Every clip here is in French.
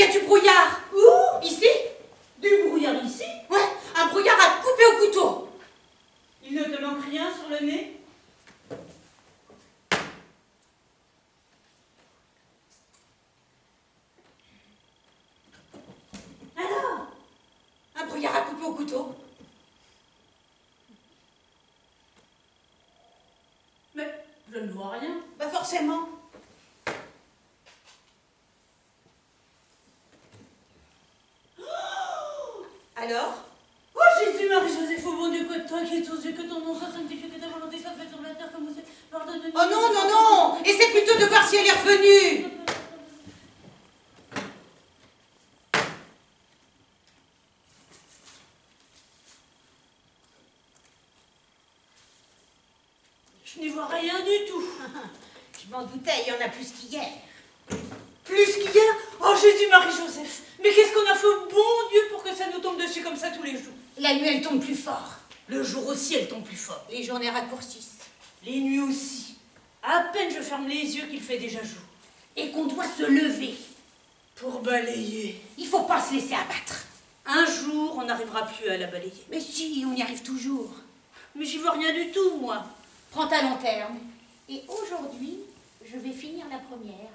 y a du brouillard. Où? Ici? Du brouillard ici? Ouais, un brouillard à couper au couteau. Il ne te manque rien sur le nez? Alors? Un brouillard à couper au couteau. Mais je ne vois rien. Pas forcément. Alors? Oh Jésus, Marie-Joseph, au bon Dieu, que toi qui es aux yeux, que ton nom soit sanctifié, que ta volonté soit faite sur la terre comme vous êtes. Pardonne-nous. Oh non, non, non! Essaie plutôt de voir si elle est revenue. Je n'y vois rien du tout. Je m'en doutais, il y en a plus qu'hier. Plus qu'hier? Oh Jésus, Marie-Joseph, mais qu'est-ce qu'on a fait au bon Dieu pour que ça nous tombe dessus comme ça tous les jours? La nuit, elle tombe plus fort. Le jour aussi, elle tombe plus fort. Les journées raccourcissent. Les nuits aussi. À peine je ferme les yeux qu'il fait déjà jour. Et qu'on doit se lever. Pour balayer. Il faut pas se laisser abattre. Un jour, on n'arrivera plus à la balayer. Mais si, on y arrive toujours. Mais j'y vois rien du tout, moi. Prends ta lanterne. Et aujourd'hui, je vais finir la première.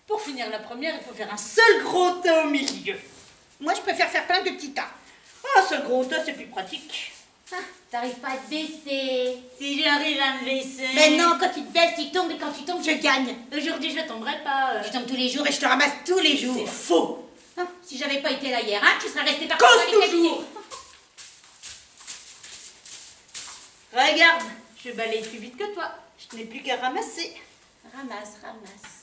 Pour finir la première, il faut faire un seul gros tas au milieu. Moi, je préfère faire plein de petits tas. Un seul gros tas, c'est plus pratique. Ah, t'arrives pas à te baisser. Si j'arrive à me baisser... Mais non, quand tu te baisses, tu tombes, et quand tu tombes, je gagne. Aujourd'hui, je tomberai pas. Je tombe tous les jours et je te ramasse tous les jours. C'est faux. Ah, si j'avais pas été là hier, hein, tu serais resté par Cause toujours. Regarde, je balaye plus vite que toi. Je n'ai plus qu'à ramasser. Ramasse, ramasse.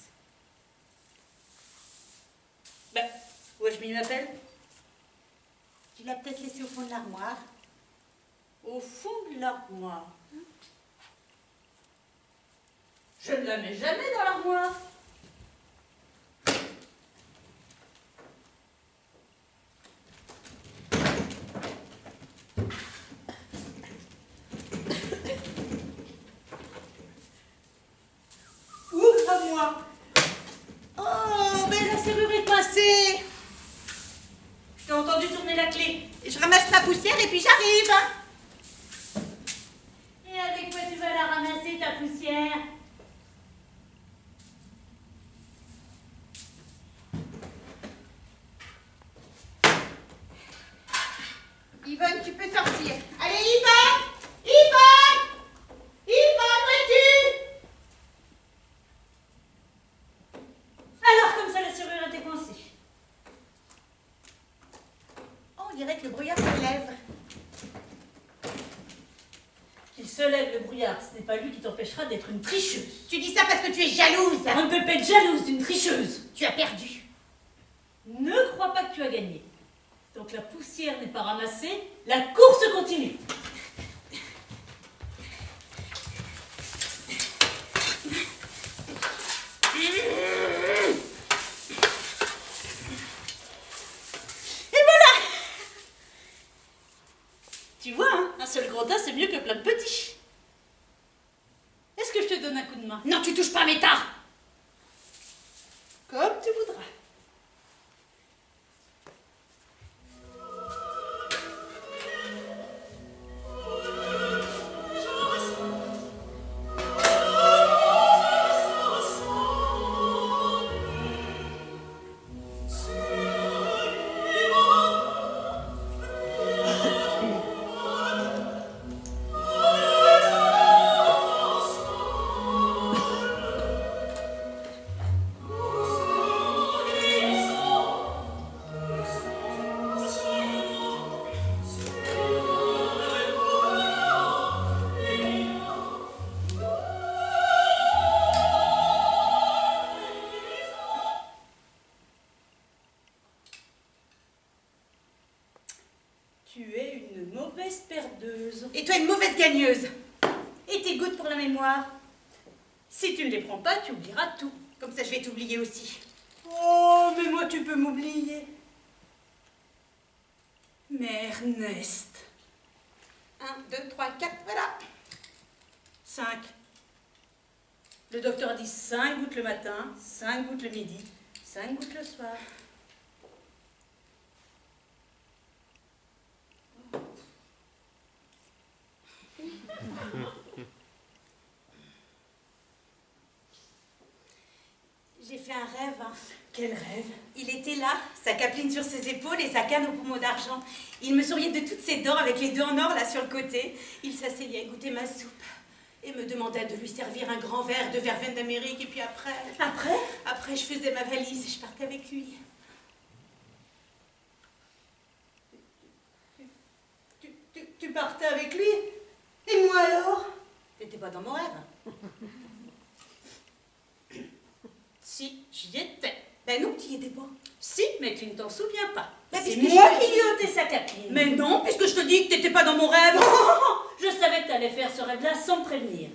Ben, où est-ce que je m'appelle? Tu l'as peut-être laissé au fond de l'armoire. Au fond de l'armoire. Je ne la mets jamais dans l'armoire. Ouvre à moi. Oh, mais la serrure est coincée. Je t'ai entendu tourner la clé. Je ramasse ma poussière et puis j'arrive. Et avec quoi tu vas la ramasser, ta poussière? Yvonne, tu peux sortir. Allez, Yvonne! Yvonne! Yvonne, où es-tu? Alors, comme ça, la serrure était coincée. Oh, on dirait que le brouillard se lève. Qu'il se lève le brouillard, ce n'est pas lui qui t'empêchera d'être une tricheuse. Tu dis ça parce que tu es jalouse. On ne peut pas être jalouse d'une tricheuse. Tu as perdu. Ne crois pas que tu as gagné. Tant que la poussière n'est pas ramassée, la course continue. Et voilà! Tu vois, hein, un seul gros tas, c'est mieux que plein de petits. Est-ce que je te donne un coup de main? Non, tu touches pas à mes tas. Comme tu voudras. Tu es une mauvaise perdeuse. Et toi, une mauvaise gagneuse. Et tes gouttes pour la mémoire. Si tu ne les prends pas, tu oublieras tout. Comme ça, je vais t'oublier aussi. Oh, mais moi, tu peux m'oublier. Mais Ernest. 1, 2, 3, 4, voilà. 5. Le docteur dit 5 gouttes le matin, 5 gouttes le midi, 5 gouttes le soir. J'ai fait un rêve. Quel rêve? Il était là, sa capeline sur ses épaules et sa canne au pommeau d'argent. Il me souriait de toutes ses dents avec les deux en or là sur le côté. Il s'asseyait, goûtait ma soupe et me demandait de lui servir un grand verre de verveine d'Amérique. Et puis après... Après, je faisais ma valise et je partais avec lui. Tu partais avec lui? Et moi alors? T'étais pas dans mon rêve? Si, j'y étais. Ben non, tu y étais pas. Si, mais tu ne t'en souviens pas. Ben, C'est puisque moi je- qui lui ai ôté sa capeline. Mais non, puisque je te dis que t'étais pas dans mon rêve. Je savais que t'allais faire ce rêve-là sans me prévenir.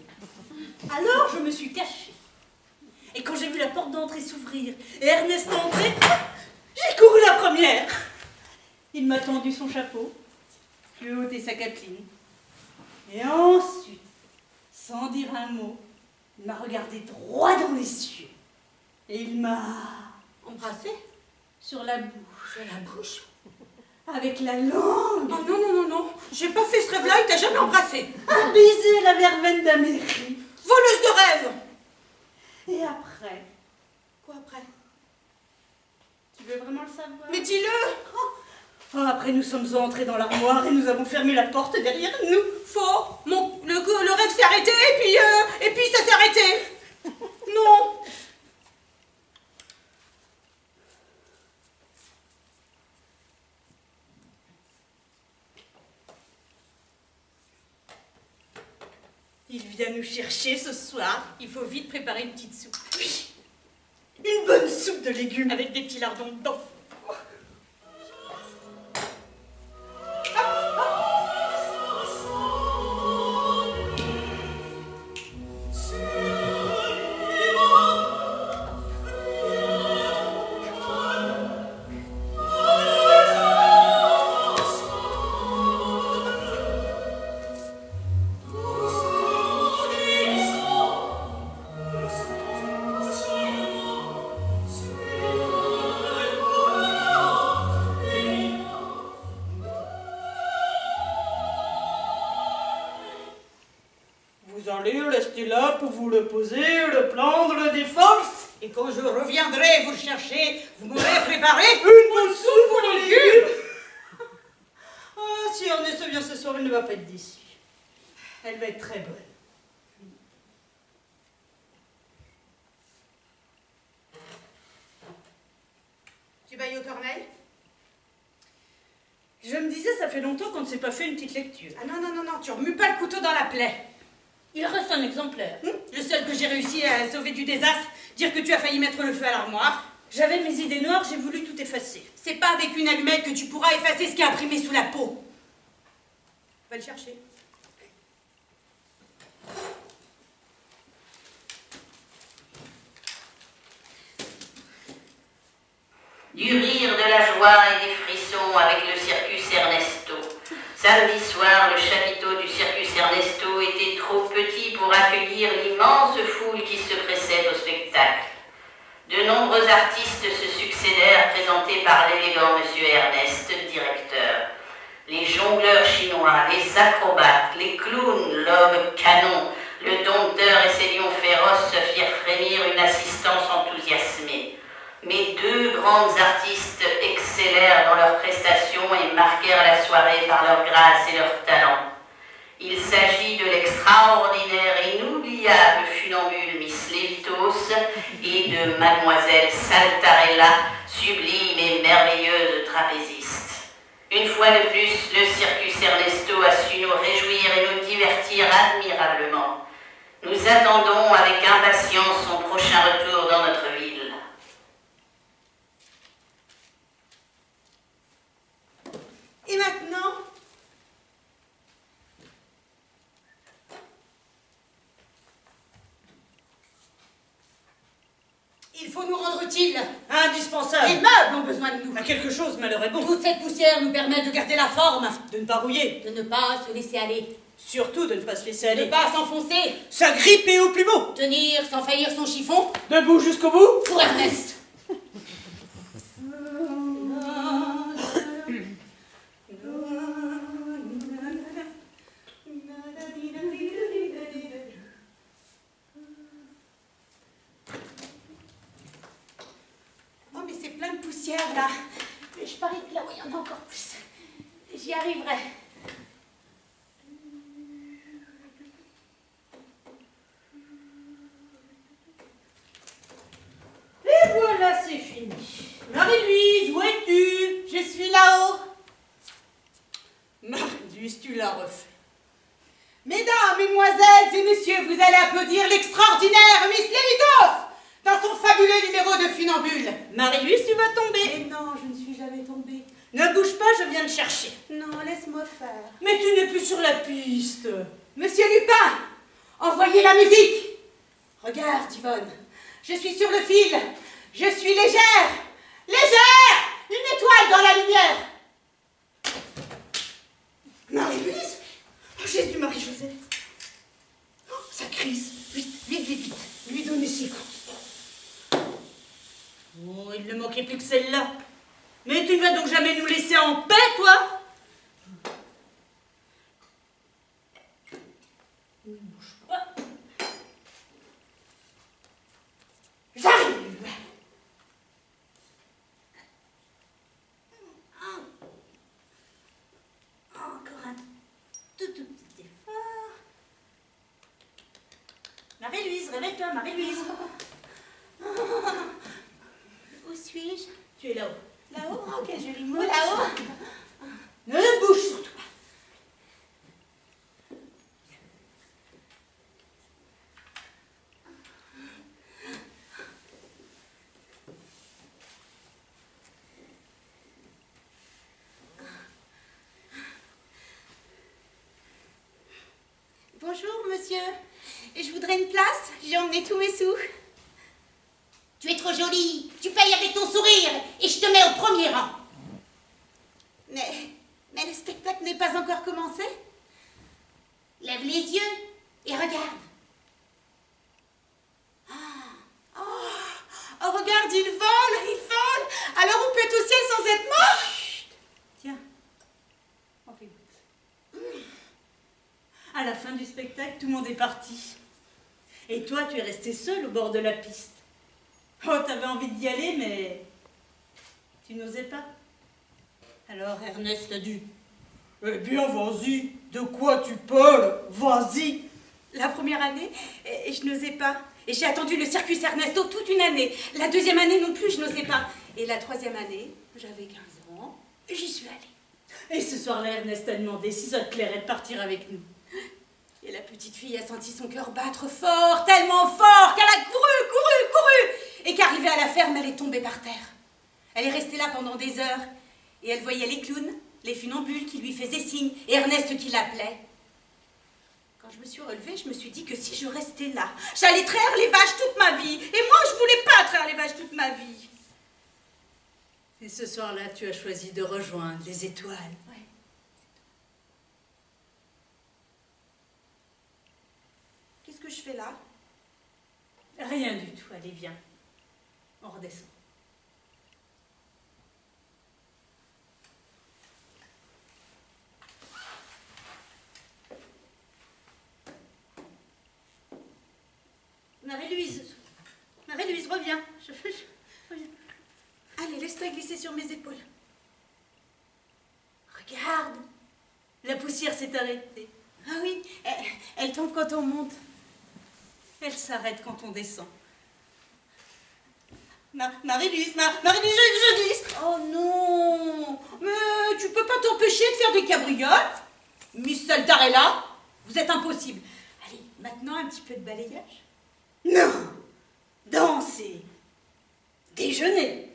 Alors, je me suis cachée. Et quand j'ai vu la porte d'entrée s'ouvrir et Ernest entrer, j'ai couru la première. Il m'a tendu son chapeau, je lui ai ôté sa capeline. Et ensuite, sans dire un mot, il m'a regardé droit dans les yeux. Et il m'a Embrassé? sur la bouche, Sur la bouche? avec la langue, Oh non, non, non, non. J'ai pas fait ce rêve-là, il t'a jamais embrassé. un baiser à la verveine d'Amérique. Voleuse de rêve. Et après, Quoi après? tu veux vraiment le savoir? Mais dis-le. Oh, après, nous sommes entrés dans l'armoire et nous avons fermé la porte derrière nous. Faux. Le rêve s'est arrêté et puis ça s'est arrêté. Non. Il vient nous chercher ce soir. Il faut vite préparer une petite soupe. Oui. Une bonne soupe de légumes. Avec des petits lardons dedans. Vous allez rester là pour vous le poser, le prendre des forces. Et quand je reviendrai vous le chercher, vous m'aurez préparé une bonne soupe aux légumes. Ah, si Ernest vient ce soir, il ne va pas être déçu. Elle va être très bonne. Tu bailles aux corneilles? Je me disais, ça fait longtemps qu'on ne s'est pas fait une petite lecture. Ah non, non, non, non, tu remues pas le couteau dans la plaie. Il reste un exemplaire. Le seul que j'ai réussi à sauver du désastre, dire que tu as failli mettre le feu à l'armoire. J'avais mes idées noires, j'ai voulu tout effacer. C'est pas avec une allumette que tu pourras effacer ce qui est imprimé sous la peau. Va le chercher. Du rire, de la joie et des frissons avec le Circus Ernesto. Samedi soir, le chapiteau du Circus Ernesto était trop petit pour accueillir l'immense foule qui se pressait au spectacle. De nombreux artistes se succédèrent, présentés par l'élégant monsieur Ernest, directeur. Les jongleurs chinois, les acrobates, les clowns, l'homme canon, le dompteur et ses lions féroces se firent frémir une assistance enthousiasmée. Mais deux grandes artistes excellèrent dans leurs prestations et marquèrent la soirée par leur grâce et leur talent. Il s'agit de l'extraordinaire et inoubliable funambule Miss Levitos et de Mademoiselle Saltarella, sublime et merveilleuse trapéziste. Une fois de plus, le Circus Ernesto a su nous réjouir et nous divertir admirablement. Nous attendons avec impatience son prochain retour dans notre ville. Et maintenant, il faut nous rendre utile. Indispensable. Les meubles ont besoin de nous. À quelque chose, malheur est bon. Toute cette poussière nous permet de garder la forme, De ne pas rouiller. de ne pas se laisser aller, Surtout de ne pas se laisser de aller. ne pas s'enfoncer, S'agripper au plus beau. tenir sans faillir son chiffon Debout jusqu'au bout. pour Ernest. poussière là. Mais je parie que là où il y en a encore plus. J'y arriverai. Et voilà, c'est fini. Marie-Louise, où es-tu? Je suis là-haut. Marie-Louise, tu l'as refait. Mesdames, mesdemoiselles et messieurs, vous allez applaudir l'extraordinaire Miss Lévitos dans son fabuleux numéro de funambule. Marie-Louise, tu vas tomber. Mais non, je ne suis jamais tombée. Ne bouge pas, je viens de chercher. Non, laisse-moi faire. Mais tu n'es plus sur la piste. Monsieur Lupin, envoyez la musique. Regarde, Yvonne, je suis sur le fil. Je suis légère. Légère. Une étoile dans la lumière. Marie-Louise? Oh, Jésus, Marie-Joseph. Oh, ça crise. Vite, vite, vite, vite. Lui donner ses coups. Oh, il ne manquait plus que celle-là. Mais tu ne vas donc jamais nous laisser en paix, toi? J'arrive. Encore un tout petit effort. Marie-Louise, réveille-toi, Marie-Louise. Où suis-je? Tu es là-haut. Là-haut? Oh, quel joli mot, là-haut. Ne bouge surtout pas. Bonjour, monsieur. Je voudrais une place. J'ai emmené tous mes sous. Tu es trop jolie, tu payes avec ton sourire et je te mets au premier rang. Mais le spectacle n'est pas encore commencé. Lève les yeux et regarde. Oh, regarde, il vole. Alors on peut être au ciel sans être mort. Tiens, on fait goûte. À la fin du spectacle, tout le monde est parti. Et toi, tu es resté seul au bord de la piste. Oh, t'avais envie d'y aller, mais tu n'osais pas. Alors Ernest a dit, Eh bien, vas-y. De quoi tu parles? Vas-y. La première année, je n'osais pas. Et j'ai attendu le circus Ernesto toute une année. La deuxième année non plus, je n'osais pas. Et la troisième année, j'avais 15 ans, j'y suis allée. et ce soir-là, Ernest a demandé si ça te plairait de partir avec nous. Et la petite fille a senti son cœur battre fort, tellement fort, qu'elle a couru. Et qu'arrivée à la ferme, elle est tombée par terre. Elle est restée là pendant des heures. Et elle voyait les clowns, les funambules qui lui faisaient signe, et Ernest qui l'appelait. Quand je me suis relevée, je me suis dit que si je restais là, j'allais traire les vaches toute ma vie. Et moi, je voulais pas traire les vaches toute ma vie. Et ce soir-là, tu as choisi de rejoindre les étoiles. Ouais. Qu'est-ce que je fais là? Rien du tout, allez, viens. On redescend. Marie-Louise, reviens. Reviens. Allez, laisse-toi glisser sur mes épaules. Regarde. La poussière s'est arrêtée. Ah oui, elle tombe quand on monte. Elle s'arrête quand on descend. Marie-Louise, je glisse. Oh non! Mais tu peux pas t'empêcher de faire des cabrioles? Miss Saltarella, vous êtes impossible. Allez, maintenant un petit peu de balayage. Non. Danser. Déjeuner.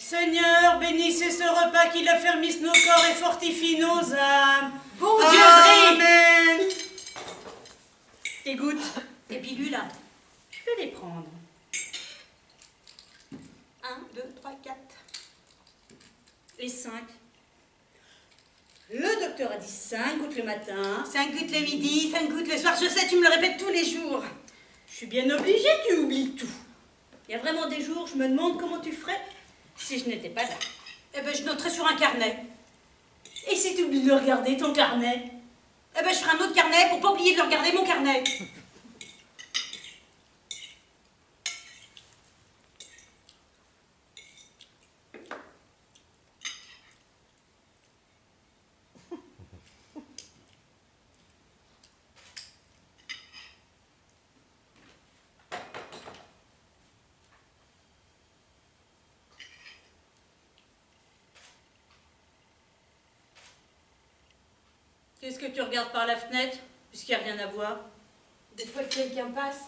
Seigneur, bénissez ce repas qui affermisse nos corps et fortifie nos âmes. Bon Dieu, Amen. Et gouttes, et pilules, là. je vais les prendre. 1, 2, 3, 4. Et 5. Le docteur a dit 5 gouttes le matin. 5 gouttes le midi, 5 gouttes le soir. Je sais, tu me le répètes tous les jours. Je suis bien obligée, tu oublies tout. Il y a vraiment des jours, je me demande comment tu ferais si je n'étais pas là. Eh ben, je noterai sur un carnet. Et si tu oublies de regarder ton carnet? Eh ben, je ferai un autre carnet pour pas oublier de le regarder, mon carnet. Qu'est-ce que tu regardes par la fenêtre, puisqu'il n'y a rien à voir? Des fois que quelqu'un passe.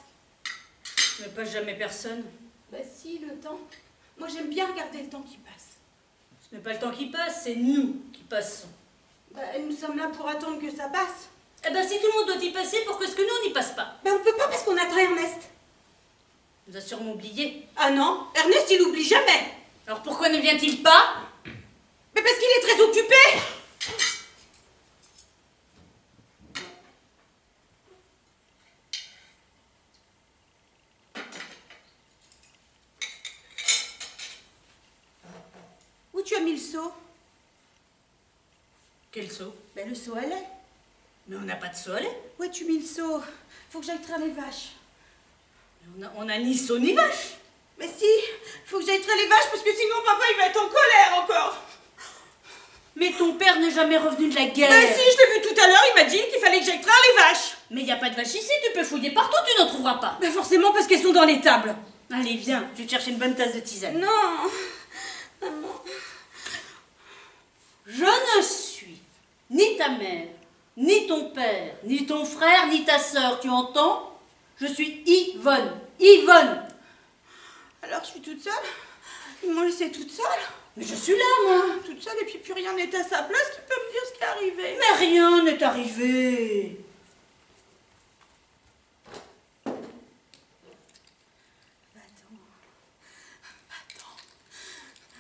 Mais pas jamais personne. Bah si, le temps. Moi, j'aime bien regarder le temps qui passe. Ce n'est pas le temps qui passe, c'est nous qui passons. Bah, nous sommes là pour attendre que ça passe. Eh ben si tout le monde doit y passer, pourquoi est-ce que nous on n'y passe pas? Bah, on peut pas parce qu'on attend Ernest. Nous a sûrement oublié. Ah non, Ernest, il oublie jamais. Alors pourquoi ne vient-il pas? Mais parce qu'il est très occupé. Où tu as mis le seau? Quel seau? Ben, le seau à lait. Mais on n'a pas de seau à lait. Où as-tu mis le seau? Faut que j'aille traire les vaches. On a ni seau ni vache. Mais si, faut que j'aille traire les vaches parce que sinon papa il va être en colère encore. Mais ton père n'est jamais revenu de la guerre. Ben si, je l'ai vu tout à l'heure, il m'a dit qu'il fallait que j'aille traire les vaches. Mais il n'y a pas de vache ici, tu peux fouiller partout, tu n'en trouveras pas. Ben forcément parce qu'elles sont dans les tables. Allez, viens, je vais te chercher une bonne tasse de tisane. Non. Je ne suis ni ta mère, ni ton père, ni ton frère, ni ta sœur, tu entends? Je suis Yvonne. Yvonne. Alors je suis toute seule. Ils m'ont laissée toute seule. Mais je suis là, moi. Toute seule et puis plus rien n'est à sa place. Qui peut me dire ce qui est arrivé? Mais rien n'est arrivé.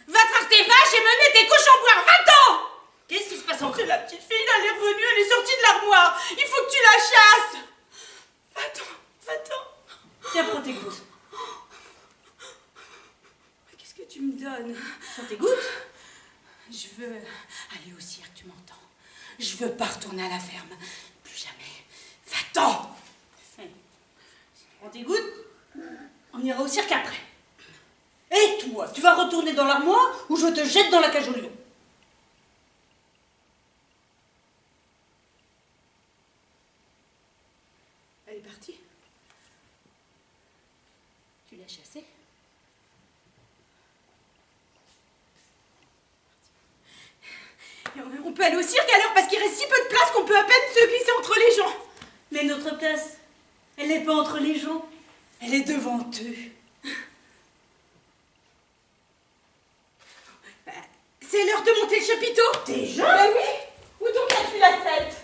Va traire tes vaches et mener tes cochons boire. Va-t'en. Qu'est-ce qui se passe encore? C'est la petite fille, elle est revenue, elle est sortie de l'armoire. Il faut que tu la chasses. Va-t'en, va-t'en. Tiens, prends tes gouttes. Qu'est-ce que tu me donnes? Prends tes gouttes. Je veux aller au cirque, tu m'entends? Je veux pas retourner à la ferme. Plus jamais. Va-t'en. Prends tes gouttes. On ira au cirque après. Et toi, tu vas retourner dans l'armoire ou je te jette dans la cage au lion? Elle est partie. Tu l'as chassée? On peut aller au cirque alors parce qu'il reste si peu de place qu'on peut à peine se glisser entre les gens. Mais notre place, elle n'est pas entre les gens, elle est devant eux. C'est l'heure de monter le chapiteau. Déjà? Ben oui. Où donc as-tu la tête?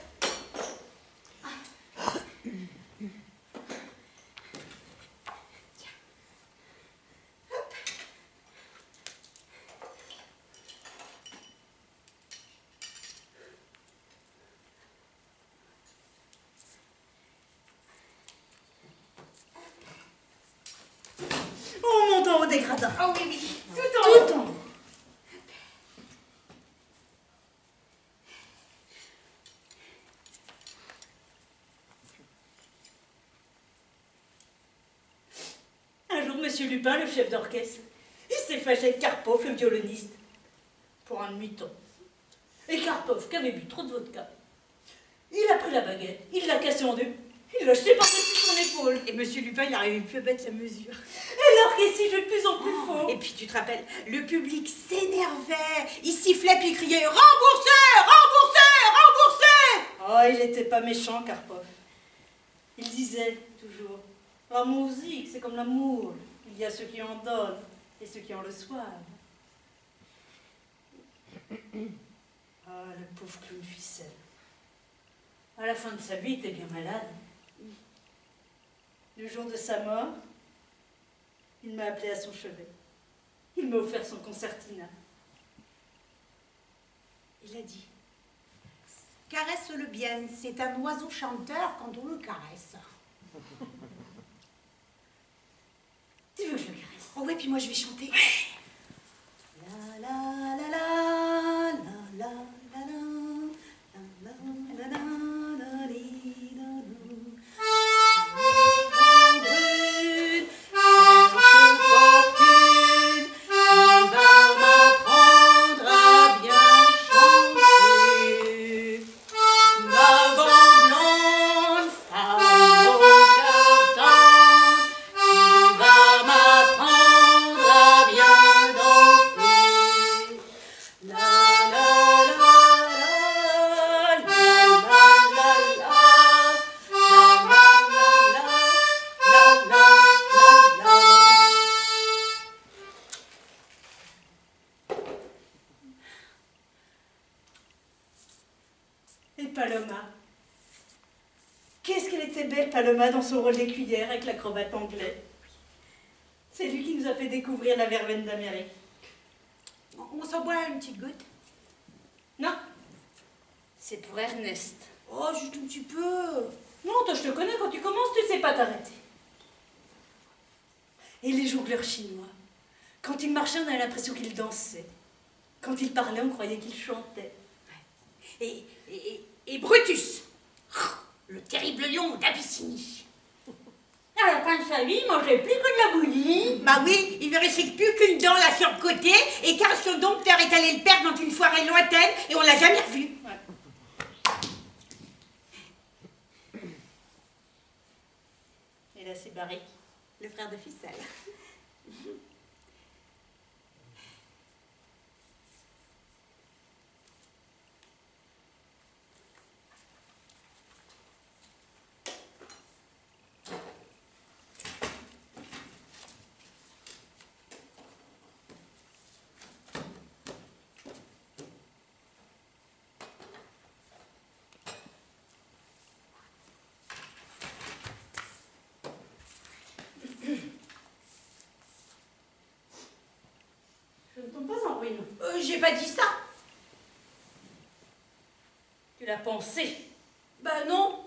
On monte en haut des gradins. Oh oui, oui. Tout en Tout haut. en haut. Un jour, Monsieur Lupin, le chef d'orchestre, il s'est fâché avec Karpov, le violoniste, pour un demi-ton. Et Karpov, qui avait bu trop de vodka, il a pris la baguette, il l'a cassée en deux, il l'a jeté par-dessus son épaule. Et Monsieur Lupin, il n'arrivait plus à mettre sa mesure. Et l'orchestre joue de plus en plus fort. Et puis tu te rappelles, le public s'énervait, il sifflait puis il criait remboursez, remboursez, remboursez. Oh, il n'était pas méchant, Karpov. Il disait toujours, la musique, c'est comme l'amour. Il y a ceux qui en donnent et ceux qui en reçoivent. Ah, le pauvre clown ficelle. À la fin de sa vie, il était bien malade. Le jour de sa mort, il m'a appelé à son chevet. Il m'a offert son concertina. Il a dit: Caresse-le bien, c'est un oiseau chanteur quand on le caresse. tu veux que je le caresse? Oh ouais, puis moi je vais chanter. La la la la la la la la la la la li, la brune, cherche fortune, qui va m'apprendre à bien chanter. La grande blonde femme au cœur tendre, qui va m'apprendre à bien danser. La la la la, la la la la, la la la la, la la la. Et Paloma. Qu'est-ce qu'elle était belle, Paloma, dans son rôle d'écuyère avec l'acrobate anglais. C'est lui qui nous a fait découvrir la verveine d'Amérique. On s'en boit une petite goutte? Non, c'est pour Ernest. Oh, juste un petit peu. Non, toi, je te connais, quand tu commences, tu sais pas t'arrêter. Et les jongleurs chinois, quand ils marchaient, on avait l'impression qu'ils dansaient. Quand ils parlaient, on croyait qu'ils chantaient. Et Brutus, le terrible lion d'Abyssinie. À la fin de sa vie, il mangeait plus que de la bouillie. Bah oui, il ne restait plus qu'une dent là sur le côté, et car son dompteur est allé le perdre dans une forêt lointaine, et on l'a jamais revu. Et là, c'est Barry. Le frère de Ficelle. Je ne tombe pas en ruine. J'ai pas dit ça. Tu l'as pensé. Bah non.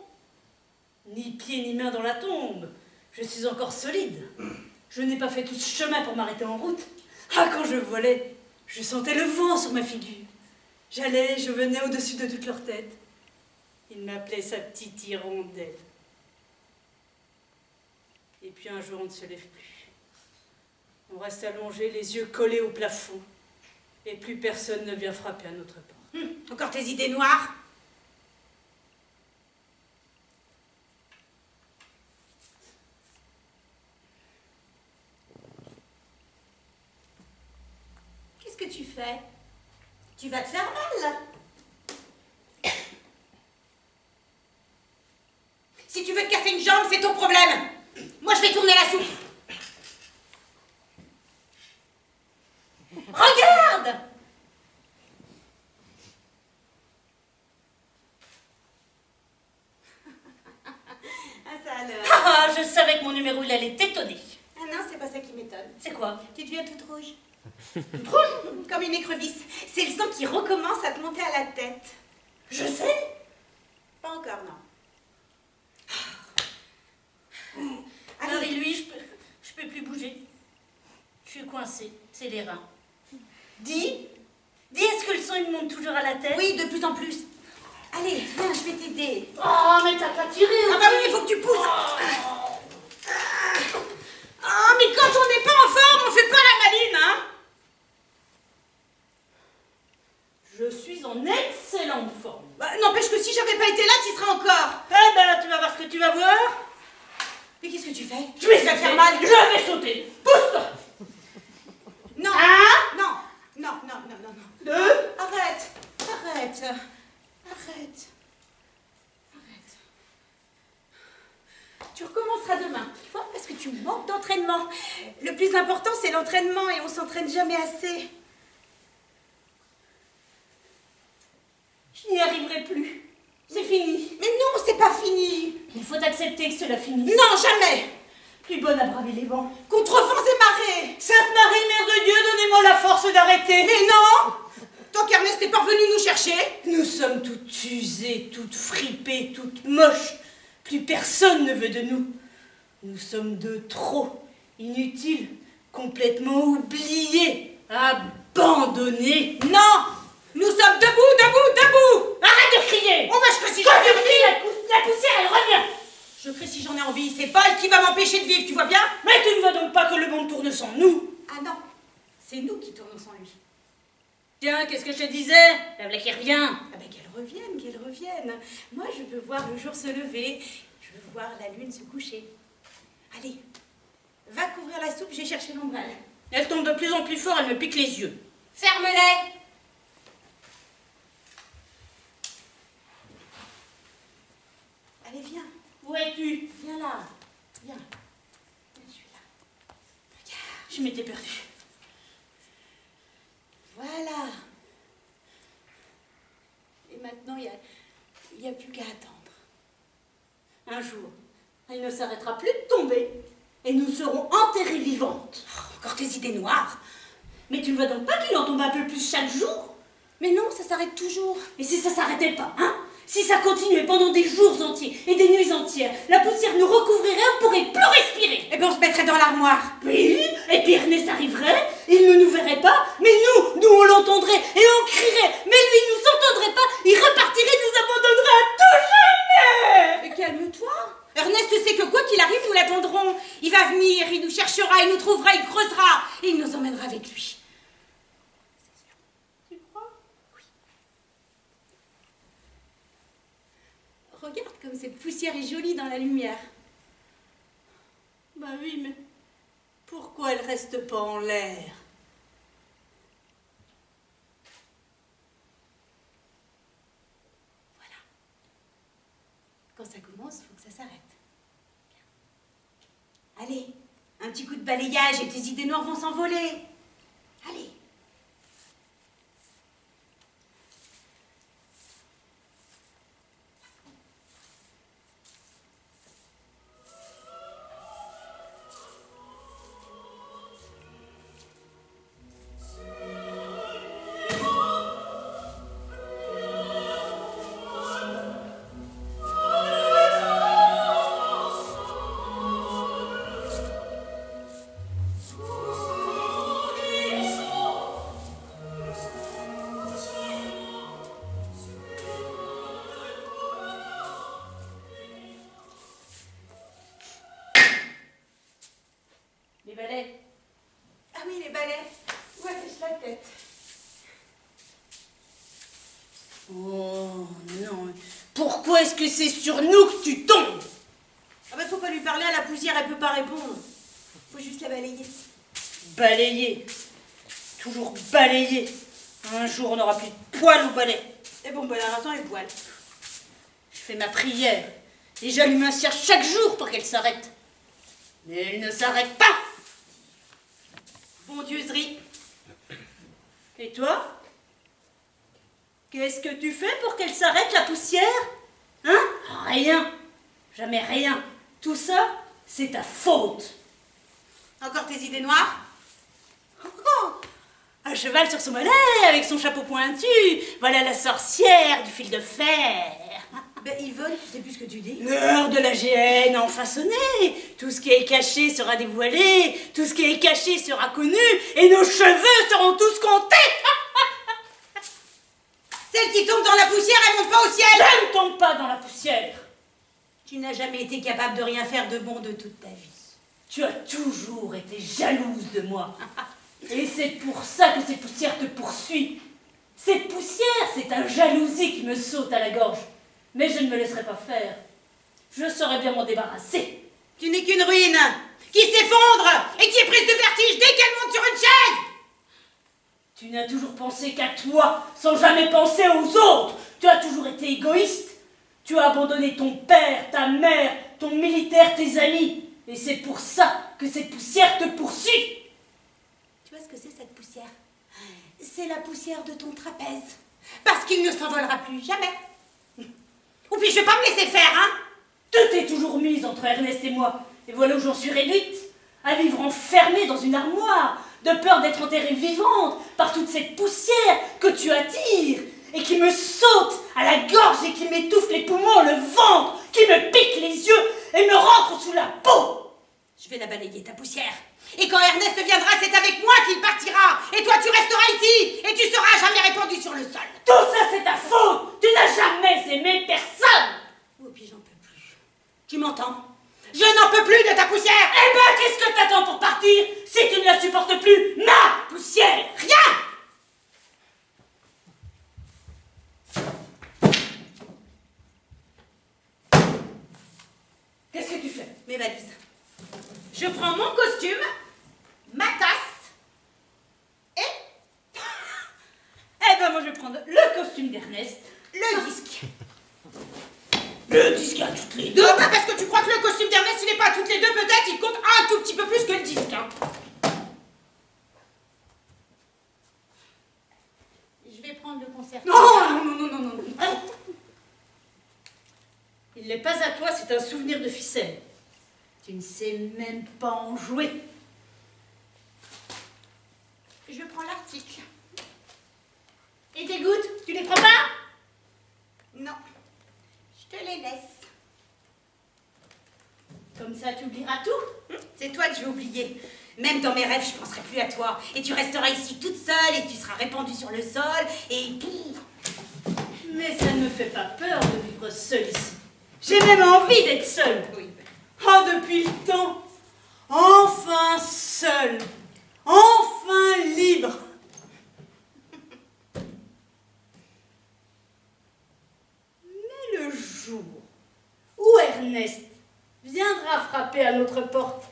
Ni pied ni main dans la tombe. Je suis encore solide. Je n'ai pas fait tout ce chemin pour m'arrêter en route. Ah, quand je volais, je sentais le vent sur ma figure. J'allais, je venais au-dessus de toute leur tête. Il m'appelait sa petite hirondelle. Et puis un jour, on ne se lève plus. On reste allongé, les yeux collés au plafond. Et plus personne ne vient frapper à notre porte. Encore tes idées noires? Qu'est-ce que tu fais? Tu vas te faire mal. Si tu veux te casser une jambe, c'est ton problème. Moi, je vais tourner la soupe. Regarde! Ah, ça alors. Ah, je savais que mon numéro, il allait t'étonner. Ah non, c'est pas ça qui m'étonne. C'est quoi? Tu deviens toute rouge. Toute rouge? Comme une écrevisse. C'est le sang qui recommence à te monter à la tête. Je sais. Pas encore, non. Marie-Louis, je peux plus bouger. Je suis coincée, c'est les reins. Dis, est-ce que le sang il me monte toujours à la tête? Oui, de plus en plus. Allez, viens, je vais t'aider. Oh, mais t'as pas tiré. Ah bah oui, il faut que tu pousses. Ah, mais quand on n'est pas en forme, on fait pas la maline, hein. Je suis en excellente forme. Bah, n'empêche que si j'avais pas été là, tu y seras encore. Eh ben là, tu vas voir ce que tu vas voir. Mais qu'est-ce que tu fais? Je vais Ça sauter. faire mal. Je vais sauter. Pousse-toi. Non. Un. Non. Non, non, non, non, non. Deux. Arrête. Arrête. Arrête. Arrête. Tu recommenceras demain, tu vois, parce que tu manques d'entraînement. Le plus important, c'est l'entraînement et on s'entraîne jamais assez. accepter que cela finisse. Non, jamais. Plus bonne à braver les vents. Contre vents et marées. Sainte Marie, Mère de Dieu, donnez-moi la force d'arrêter. Mais non. Tant qu'Ernest n'est pas venu nous chercher. Nous sommes toutes usées, toutes fripées, toutes moches. Plus personne ne veut de nous. Nous sommes de trop, inutiles, complètement oubliés, abandonnés. Non. Nous sommes debout, debout, debout. Arrête de crier. Oh bah je crie si Quand j'en ai tu envie. cries, la poussière, elle revient. Je crie si j'en ai envie. C'est Paul qui va m'empêcher de vivre, tu vois bien? Mais tu ne veux donc pas que le monde tourne sans nous? Ah non. C'est nous qui tournons sans lui. Tiens, qu'est-ce que je te disais? La blague qui revient. Ah ben qu'elle revienne, qu'elle revienne. Moi je veux voir le jour se lever. Je veux voir la lune se coucher. Allez, va couvrir la soupe, j'ai cherché l'ombrelle. Elle tombe de plus en plus fort, elle me pique les yeux. Ferme-les. Allez, viens. Où es-tu? Viens là. Viens. Je suis là. Regarde. Je m'étais perdue. Voilà. Et maintenant, il n'y a plus qu'à attendre. Un jour, elle ne s'arrêtera plus de tomber et nous serons enterrées vivantes. Oh, encore tes idées noires. Mais tu ne vois donc pas qu'il en tombe un peu plus chaque jour? Mais non, ça s'arrête toujours. Et si ça s'arrêtait pas, hein? Si ça continuait pendant des jours entiers et des nuits entières, la poussière nous recouvrirait, on pourrait plus respirer. Eh bien, on se mettrait dans l'armoire. Oui, et puis Ernest arriverait, il ne nous verrait pas, mais nous on l'entendrait et on crierait, mais lui il nous entendrait pas, il repartirait, nous abandonnerait à tout jamais. Mais calme-toi. Ernest sait que quoi qu'il arrive, nous l'attendrons. Il va venir, il nous cherchera, il nous trouvera, il creusera et il nous emmènera avec lui. Tu crois? Regarde comme cette poussière est jolie dans la lumière. Bah oui, mais pourquoi elle reste pas en l'air? Voilà. Quand ça commence, il faut que ça s'arrête. Allez, un petit coup de balayage et tes idées noires vont s'envoler. Allez. Les balais. Ah oui, les balais. Où attache la tête? Oh non, pourquoi est-ce que c'est sur nous que tu tombes? Ah bah faut pas lui parler à la poussière, elle peut pas répondre. Faut juste la balayer. Balayer, toujours balayer. Un jour on n'aura plus de poils au balai. Et bon, bah la raison est poil. Je fais ma prière et j'allume un cierge chaque jour pour qu'elle s'arrête. Mais elle ne s'arrête pas. Bondieuserie. Et toi? Qu'est-ce que tu fais pour qu'elle s'arrête, la poussière? Hein? Rien. Jamais rien. Tout ça, c'est ta faute. Encore tes idées noires? Un cheval sur son mollet, avec son chapeau pointu. Voilà la sorcière du fil de fer. Ben Yvonne, tu sais plus ce que tu dis. L'heure de la géhenne a enfin sonné. Tout ce qui est caché sera dévoilé. Tout ce qui est caché sera connu. Et nos cheveux seront tous comptés. Celle qui tombe dans la poussière, elle monte pas au ciel. Je ne tombe pas dans la poussière. Tu n'as jamais été capable de rien faire de bon de toute ta vie. Tu as toujours été jalouse de moi. Et c'est pour ça que cette poussière te poursuit. Cette poussière, c'est ta jalousie qui me saute à la gorge. Mais je ne me laisserai pas faire. Je saurais bien m'en débarrasser. Tu n'es qu'une ruine qui s'effondre et qui est prise de vertige dès qu'elle monte sur une chaise. Tu n'as toujours pensé qu'à toi, sans jamais penser aux autres. Tu as toujours été égoïste. Tu as abandonné ton père, ta mère, ton militaire, tes amis. Et c'est pour ça que cette poussière te poursuit. Tu vois ce que c'est cette poussière? C'est la poussière de ton trapèze. Parce qu'il ne s'envolera plus jamais. Ou puis je vais pas me laisser faire, hein? Tout est toujours mis entre Ernest et moi. Et voilà où j'en suis réduite, à vivre enfermée dans une armoire, de peur d'être enterrée vivante par toute cette poussière que tu attires et qui me saute à la gorge et qui m'étouffe les poumons, le ventre, qui me pique les yeux et me rentre sous la peau. Je vais la balayer, ta poussière. Et quand Ernest viendra, c'est avec moi qu'il partira. Et toi, tu resteras ici. Et tu seras jamais répandu sur le sol. Tout ça, c'est ta faute. Tu n'as jamais aimé personne. Oh, puis j'en peux plus. Tu m'entends? Je n'en peux plus de ta poussière. Eh ben, qu'est-ce que t'attends pour partir si tu ne la supportes plus, ma poussière? Rien. Qu'est-ce que tu fais? Mes valises. Je prends mon costume, ma tasse et Eh ben, moi, je vais prendre le costume d'Ernest, le disque. le disque à toutes les deux. Non, pas parce que tu crois que le costume d'Ernest, il n'est pas à toutes les deux, peut-être, il compte un tout petit peu plus que le disque. Hein. Je vais prendre le concert. Non. Il n'est pas à toi, c'est un souvenir de ficelle. Tu ne sais même pas en jouer. Je prends l'article. Et tes gouttes, tu les prends pas? Non, je te les laisse. Comme ça, tu oublieras tout. C'est toi que je vais oublier. Même dans mes rêves, je ne penserai plus à toi. Et tu resteras ici toute seule et tu seras répandue sur le sol et tout. Mais ça ne me fait pas peur de vivre seule ici. J'ai même envie d'être seule. Oui. Oh, depuis le temps. Enfin seule. Enfin libre. Mais le jour où Ernest viendra frapper à notre porte,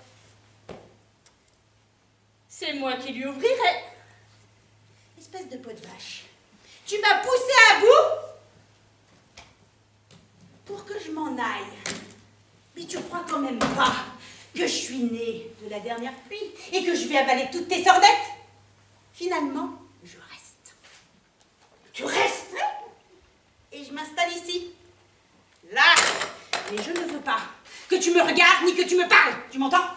c'est moi qui lui ouvrirai. Espèce de peau de vache. Tu m'as poussé à bout pour que je m'en aille. Mais tu crois quand même pas que je suis née de la dernière pluie et que je vais avaler toutes tes sornettes? Finalement, je reste. Tu restes? Et je m'installe ici. Là. Mais je ne veux pas que tu me regardes ni que tu me parles. Tu m'entends?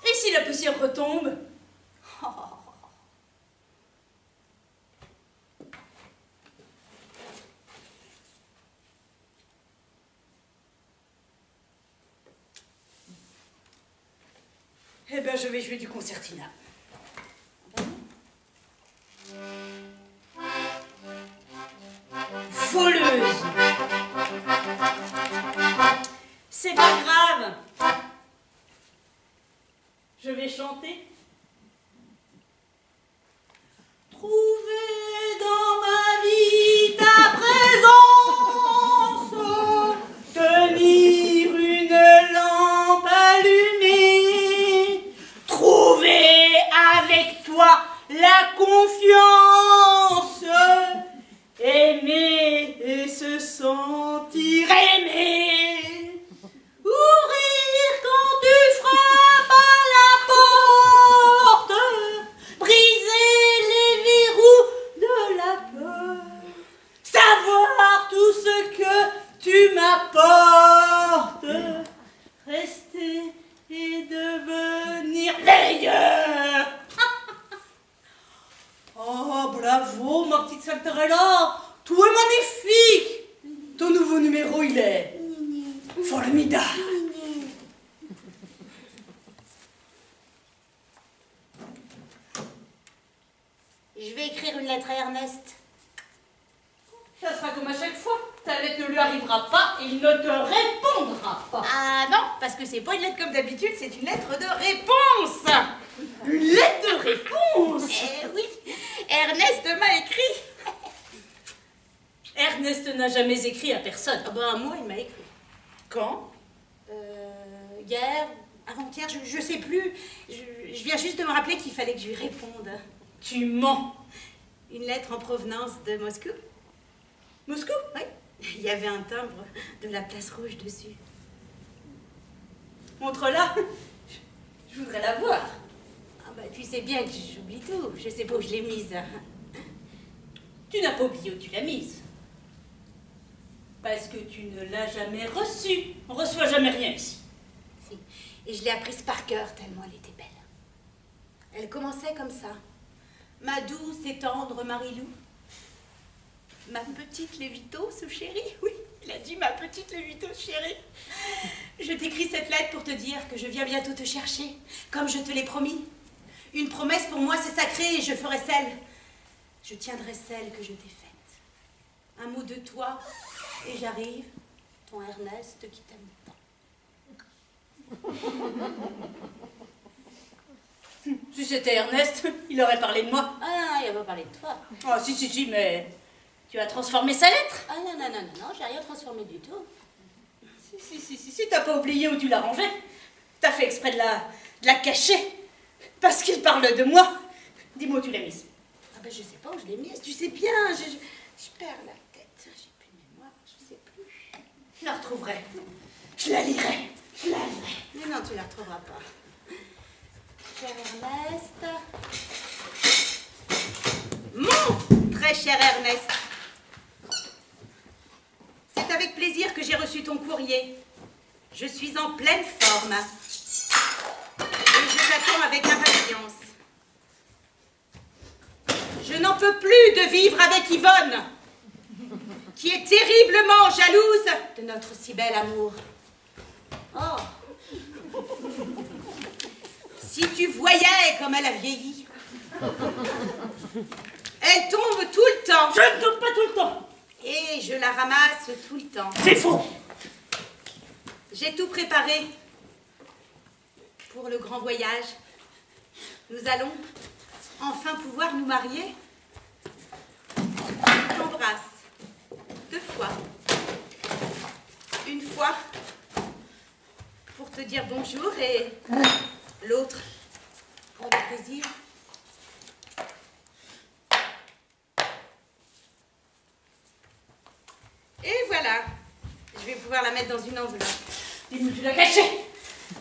Et si la poussière retombe? Eh ben, je vais jouer du concertina. Voleuse. C'est pas grave. Je vais chanter. Trouver dans ma vie ta présence, tenir une lampe allumée, trouver avec toi la confiance, aimer et se sentir aimé, ouvrir quand tu frappes à la porte, briser les verrous de la peur, savoir tout ce que tu m'apportes, rester et devenir meilleur. Oh, bravo, ma petite Saltarella, tout est magnifique. Ton nouveau numéro, il est formidable. Je vais écrire une lettre à Ernest. Ça sera comme à chaque fois. Ta lettre ne lui arrivera pas et il ne te répondra pas. Ah non, parce que c'est pas une lettre comme d'habitude, c'est une lettre de réponse. Une lettre de réponse. Eh oui, Ernest m'a écrit. Ernest n'a jamais écrit à personne. Ah ben moi, il m'a écrit. Quand? Hier, avant-hier, je sais plus. Je viens juste de me rappeler qu'il fallait que je lui réponde. Tu mens. Une lettre en provenance de Moscou. Moscou? Oui. Il y avait un timbre de la place rouge dessus. Montre-la. Je voudrais la voir. Ah bah, tu sais bien que j'oublie tout. Je sais pas où je l'ai mise. Tu n'as pas oublié où tu l'as mise. Parce que tu ne l'as jamais reçue. On ne reçoit jamais rien ici. Si. Et je l'ai apprise par cœur tellement elle était belle. Elle commençait comme ça. Ma douce et tendre Marilou. Ma petite Lévitos chérie. Oui, il a dit ma petite Lévitos chérie. Je t'écris cette lettre pour te dire que je viens bientôt te chercher, comme je te l'ai promis. Une promesse pour moi c'est sacré et je ferai celle. Je tiendrai celle que je t'ai faite. Un mot de toi et j'arrive, ton Ernest qui t'aime tant. Si c'était Ernest, il aurait parlé de moi. Ah, il va pas parler de toi. Ah, si, mais tu as transformé sa lettre. Ah non, j'ai rien transformé du tout. Si, t'as pas oublié où tu l'as rangée. T'as fait exprès de la cacher. Parce qu'il parle de moi. Dis-moi où tu l'as mise. Ah ben je sais pas où je l'ai mise, tu sais bien, je perds la tête, j'ai plus de mémoire, je sais plus. Je la retrouverai. Je la lirai. Mais non, tu la retrouveras pas. Cher Ernest. Mon très cher Ernest. C'est avec plaisir que j'ai reçu ton courrier. Je suis en pleine forme. Et je t'attends avec impatience. Je n'en peux plus de vivre avec Yvonne, qui est terriblement jalouse de notre si bel amour. Oh! Si tu voyais comme elle a vieilli. Elle tombe tout le temps. Je ne tombe pas tout le temps. Et je la ramasse tout le temps. C'est faux. J'ai tout préparé pour le grand voyage. Nous allons enfin pouvoir nous marier. Je t'embrasse 2 fois. Une fois pour te dire bonjour et l'autre pour le plaisir. Et voilà. Je vais pouvoir la mettre dans une enveloppe. Dis-moi, tu l'as cachée.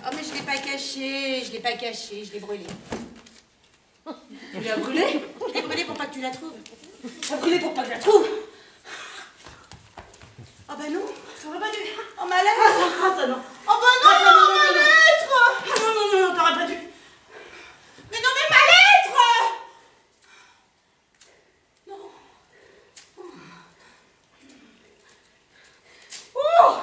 Oh mais je l'ai pas caché, je l'ai brûlée. Tu l'as brûlée. Je l'ai brûlée pour pas que tu la trouves. T'as brûlé pour pas que je la trouve. Oh bah non. T'aurais pas dû. Oh ma lettre. Ah, ça non. Oh bah non, ma lettre. Ah non, t'aurais pas dû. Mais non mais ma lettre. Non. Oh.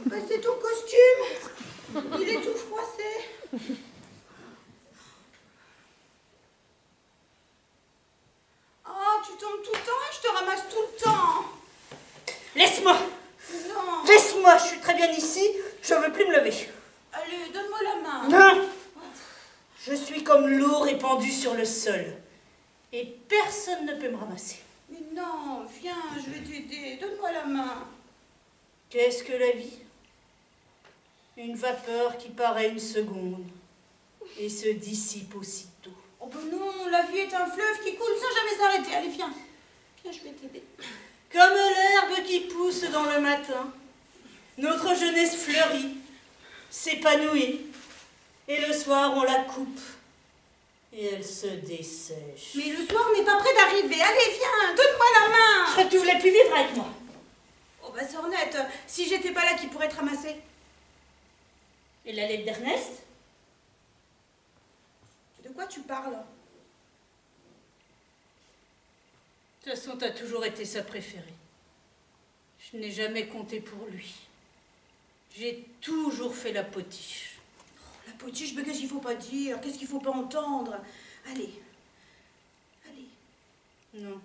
Bah, c'est ton costume. Il est tout froissé. Oh, tu tombes tout le temps et je te ramasse tout le temps. Laisse-moi. Non. Laisse-moi, je suis très bien ici. Je veux plus me lever. Allez, donne-moi la main. Non. Je suis comme l'eau répandue sur le sol. Et personne ne peut me ramasser. Mais non, viens, je vais t'aider. Donne-moi la main. Qu'est-ce que la vie? Une vapeur qui paraît une seconde et se dissipe aussitôt. Oh ben non, la vie est un fleuve qui coule sans jamais s'arrêter. Allez, viens. Viens, je vais t'aider. Comme l'herbe qui pousse dans le matin, notre jeunesse fleurit, s'épanouit, et le soir on la coupe et elle se dessèche. Mais le soir n'est pas près d'arriver. Allez, viens, donne-moi la Je main. crois que tu voulais plus vivre avec moi. Oh bah, Sornette, si j'étais pas là, qui pourrait te ramasser? Et la lettre d'Ernest? De quoi tu parles? De toute façon, t'as toujours été sa préférée. Je n'ai jamais compté pour lui. J'ai toujours fait la potiche. Oh, la potiche, mais qu'est-ce qu'il faut pas dire? Qu'est-ce qu'il faut pas entendre? Allez. Allez. Non.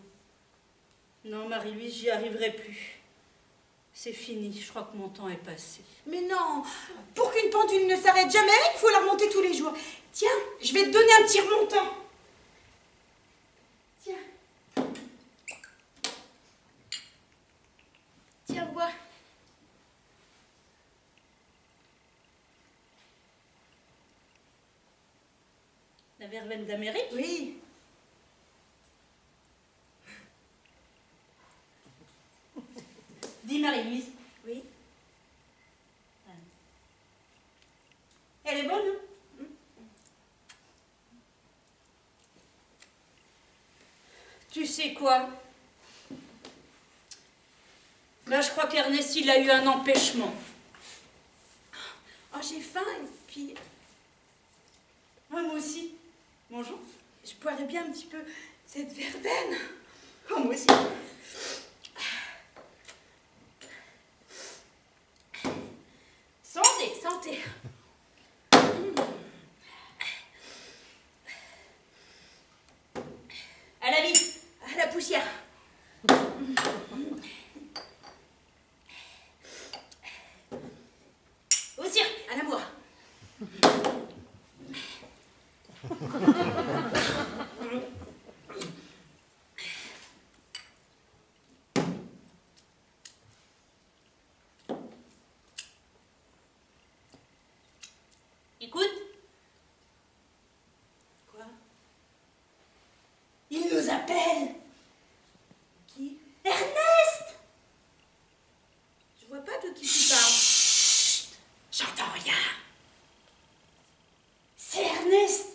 Non, Marie-Louise, j'y arriverai plus. C'est fini, je crois que mon temps est passé. Mais non, pour qu'une pendule ne s'arrête jamais, il faut la remonter tous les jours. Tiens, je vais te donner un petit remontant. La verveine d'Amérique? Oui. Dis Marie-Louise. Oui. Elle est bonne, hein? Tu sais quoi? Là, je crois qu'Ernest, il a eu un empêchement. Oh, j'ai faim et puis Ouais, moi aussi. Bonjour. je boirais bien un petit peu cette verveine. Oh, moi aussi. Santé, santé. À la vie. À la poussière. Au cirque. À l'amour. Écoute. Quoi? Il nous appelle. Qui? Ernest. Je vois pas de qui tu parles. Chut. J'entends rien. C'est Ernest.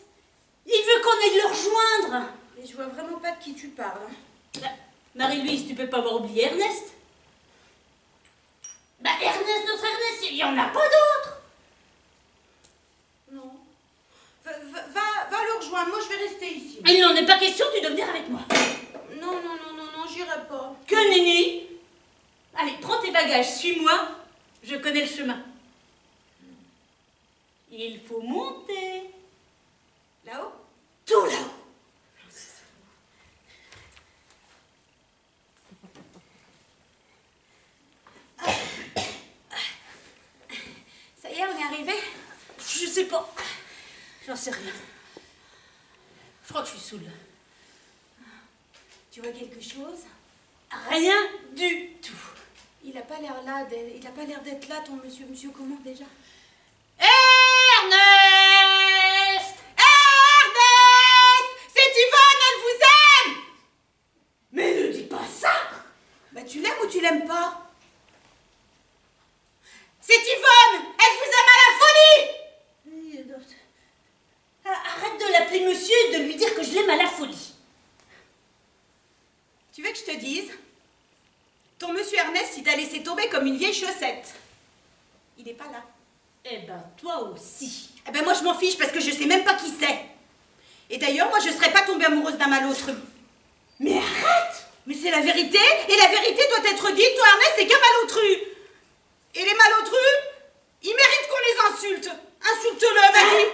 Il veut qu'on aille le rejoindre. Mais je vois vraiment pas de qui tu parles. Marie-Louise, tu peux pas avoir oublié Ernest? Bah Ernest, notre Ernest, il y en a pas d'autre. Non. Va le rejoindre. Moi, je vais rester ici. Il n'en est pas question, tu dois venir avec moi. Non, j'irai pas. Que nenni. Allez, prends tes bagages, suis-moi. Je connais le chemin. Il faut monter. Là-haut? Tout là-haut. Ça y est, on est arrivé? Je sais pas. J'en sais rien. Je crois que je suis saoule. Tu vois quelque chose? Rien du tout. Il a pas l'air là, il a pas l'air d'être là, ton monsieur comment déjà? Ernest! Ernest! C'est Yvonne, elle vous aime! Mais ne dis pas ça! Bah tu l'aimes ou tu l'aimes pas? C'est Yvonne! Elle vous aime à la folie! Arrête de l'appeler monsieur et de lui dire que je l'aime à la folie. Tu veux que je te dise? Ton monsieur Ernest, il t'a laissé tomber comme une vieille chaussette. Il est pas là. Eh ben, toi aussi. Eh ben moi je m'en fiche parce que je sais même pas qui c'est. Et d'ailleurs, moi je serais pas tombée amoureuse d'un malautre. Mais arrête! Mais c'est la vérité, et la vérité doit être dite, toi Ernest, c'est qu'un malotru. Et les malotrus, ils méritent qu'on les insulte. Insulte-le, vas-y.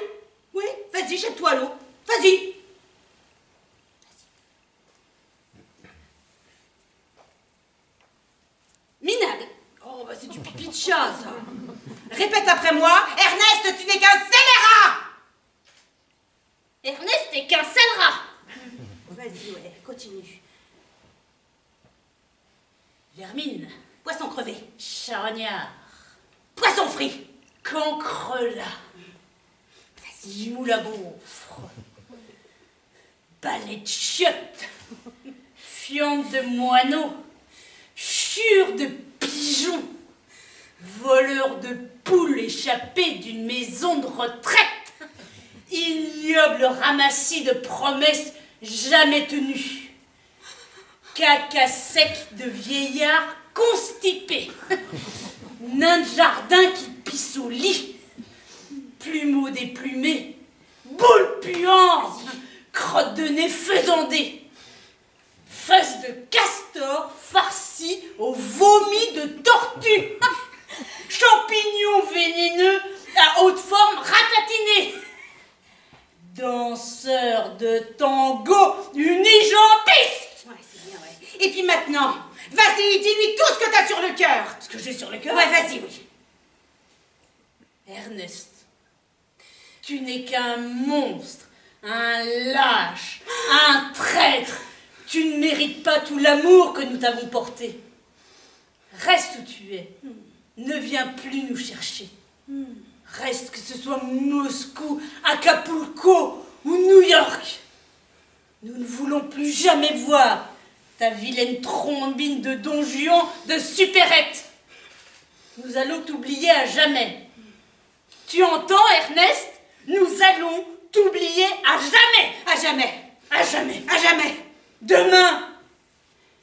Oui, vas-y, jette-toi à l'eau. Vas-y. Minable. Oh, bah c'est du pipi de chat, ça. Répète après moi, Ernest, tu n'es qu'un scélérat. Ernest n'est qu'un sale rat. Vas-y, ouais, continue. Vermine. Poisson crevé. Charognard. Poisson frit. Cancrelat. Moule à gaufre. Balai de chiottes. Fiente de moineaux. Chure de pigeons. Voleur de poules échappés d'une maison de retraite. Ignoble ramassis de promesses jamais tenues. Caca sec de vieillard constipé. Nain de jardin qui pisse au lit. Plumeau déplumé. Boule puante. Crotte de nez faisandée. Face de castor farci au vomi de tortue. Champignons vénéneux à haute forme ratatinée. Danseur de tango unijambiste. Ouais, c'est bien, ouais. Et puis maintenant, vas-y, dis-lui tout ce que t'as sur le cœur. Ce que j'ai sur le cœur. Ouais, vas-y, oui. Ernest, tu n'es qu'un monstre, un lâche, un traître. Tu ne mérites pas tout l'amour que nous t'avons porté. Reste où tu es. Ne viens plus nous chercher. Reste, que ce soit Moscou, Acapulco ou New York. Nous ne voulons plus jamais voir ta vilaine trombine de Don Juan de supérette. Nous allons t'oublier à jamais. Tu entends, Ernest? Nous allons t'oublier à jamais. À jamais. À jamais. À jamais. Demain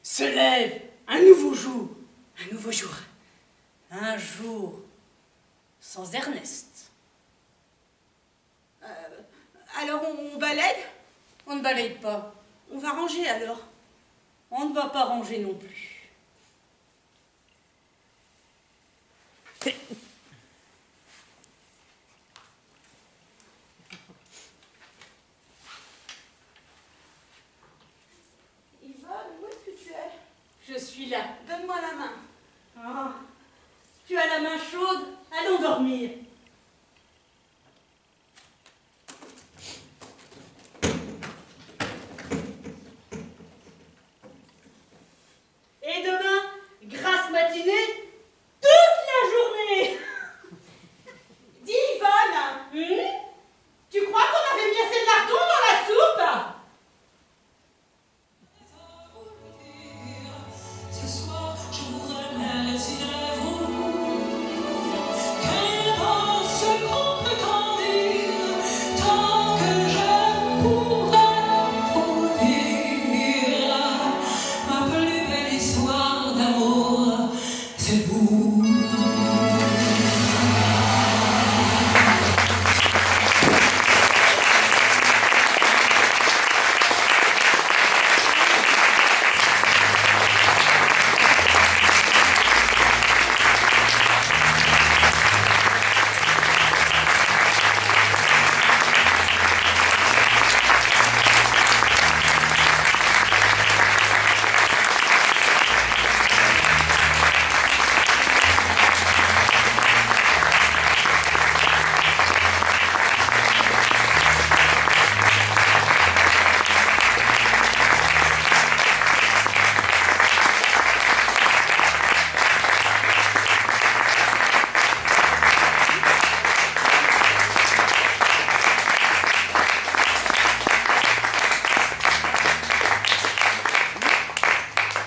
se lève un nouveau jour. Un nouveau jour. Un jour sans Ernest. Alors on balaye? On ne balaye pas. On va ranger alors. On ne va pas ranger non plus. Yvonne, où est-ce que tu es? Je suis là. Donne-moi la main. Ah, tu as la main chaude? Allons dormir. Et demain, grasse matinée, toute la journée. Dis Yvonne, Hmm? tu crois qu'on avait mis assez de lardons dans la soupe? Ce soir, je voudrais merci vous. Qu'importe ce qu'on peut en dire, tant que je pourrais vous dire, ma plus belle histoire d'amour, c'est vous.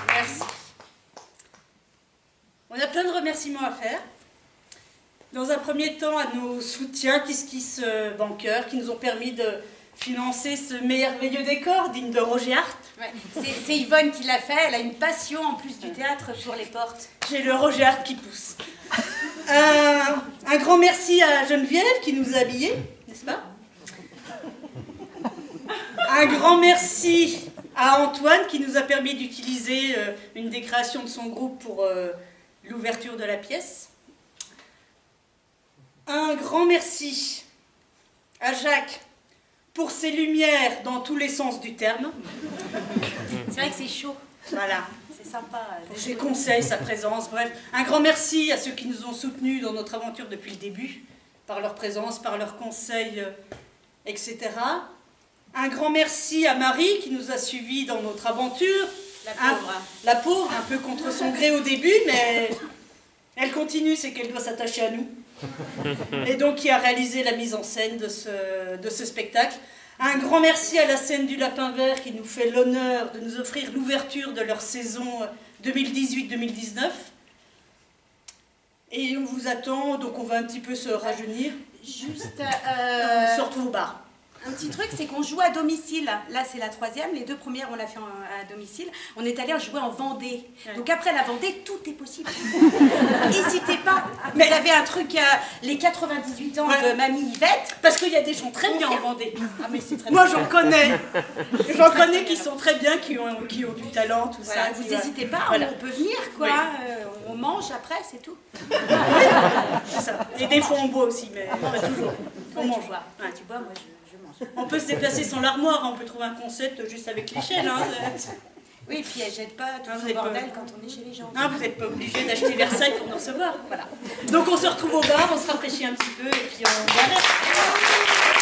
Merci. On a plein de remerciements à faire. Dans un premier temps, à nos soutiens Kiss Banqueurs qui nous ont permis de financer ce merveilleux décor digne de Roger Hart. Ouais, c'est Yvonne qui l'a fait, elle a une passion en plus du théâtre pour les portes. J'ai le Roger Hart qui pousse. Un grand merci à Geneviève qui nous a habillés, n'est-ce pas? Un grand merci à Antoine qui nous a permis d'utiliser une des créations de son groupe pour l'ouverture de la pièce. Un grand merci à Jacques pour ses lumières dans tous les sens du terme. C'est vrai que c'est chaud, Voilà. c'est sympa. Pour ses conseils, sa présence, bref. Un grand merci à ceux qui nous ont soutenus dans notre aventure depuis le début, par leur présence, par leurs conseils, etc. Un grand merci à Marie qui nous a suivis dans notre aventure. La pauvre. La pauvre, un peu contre son gré au début, mais elle continue, c'est qu'elle doit s'attacher à nous. Et donc qui a réalisé la mise en scène de ce spectacle. Un grand merci à la scène du Lapin Vert qui nous fait l'honneur de nous offrir l'ouverture de leur saison 2018-2019. Et on vous attend, donc on va un petit peu se rajeunir. Juste On se retrouve au bar. un petit truc, c'est qu'on joue à domicile. Là, c'est la troisième. Les deux premières, on l'a fait à domicile. On est allé jouer en Vendée. Ouais. Donc après la Vendée, tout est possible. N'hésitez pas. Vous avez un truc, les 98 ans Ouais. de Mamie Yvette. Parce qu'il y a des gens très bien en Vendée. Ah mais c'est très Moi bien. j'en connais. J'en connais qui sont très bien, qui ont du talent, tout Voilà, ça. vous qui- n'hésitez pas, Voilà. on peut venir quoi. Oui. On mange après, c'est tout. C'est ça. Et des fois on boit aussi, mais pas toujours. On mange. Tu bois. Ouais. Tu bois, moi je mange. On peut se déplacer sans l'armoire, hein. On peut trouver un concept juste avec l'échelle. Hein. Oui, et puis elle jette pas tout Ah, vous son êtes pas- bordel quand on est chez les gens. Hein, vous n'êtes pas obligé d'acheter Versailles pour nous recevoir. Voilà. Donc on se retrouve au bar, on se rafraîchit un petit peu et puis on boit un verre.